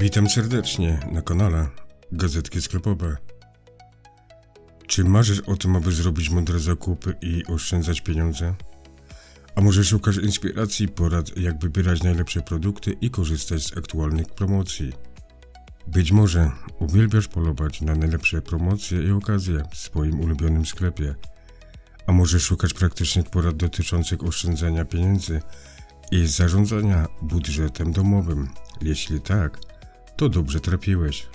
Witam serdecznie na kanale Gazetki Sklepowe. Czy marzysz o tym, aby zrobić mądre zakupy i oszczędzać pieniądze? A może szukasz inspiracji i porad, jak wybierać najlepsze produkty i korzystać z aktualnych promocji? Być może uwielbiasz polować na najlepsze promocje i okazje w swoim ulubionym sklepie. A może szukasz praktycznych porad dotyczących oszczędzania pieniędzy i zarządzania budżetem domowym? Jeśli tak, to dobrze trafiłeś.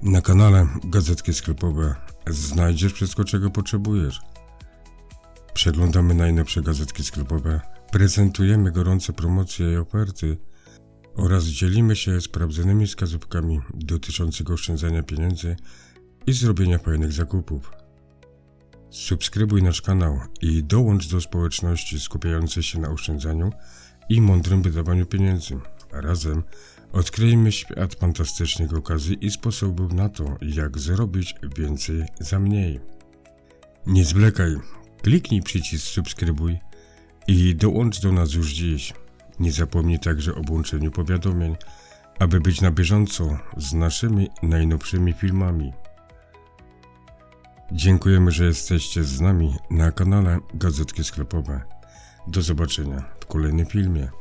Na kanale Gazetki Sklepowe znajdziesz wszystko, czego potrzebujesz. Przeglądamy najnowsze gazetki sklepowe, prezentujemy gorące promocje i oferty oraz dzielimy się sprawdzonymi wskazówkami dotyczącymi oszczędzania pieniędzy i zrobienia fajnych zakupów. Subskrybuj nasz kanał i dołącz do społeczności skupiającej się na oszczędzaniu i mądrym wydawaniu pieniędzy. Razem odkryjmy świat fantastycznych okazji i sposobów na to, jak zrobić więcej za mniej. Nie zwlekaj, kliknij przycisk subskrybuj i dołącz do nas już dziś. Nie zapomnij także o włączeniu powiadomień, aby być na bieżąco z naszymi najnowszymi filmami. Dziękujemy, że jesteście z nami na kanale Gazetki Sklepowe. Do zobaczenia w kolejnym filmie.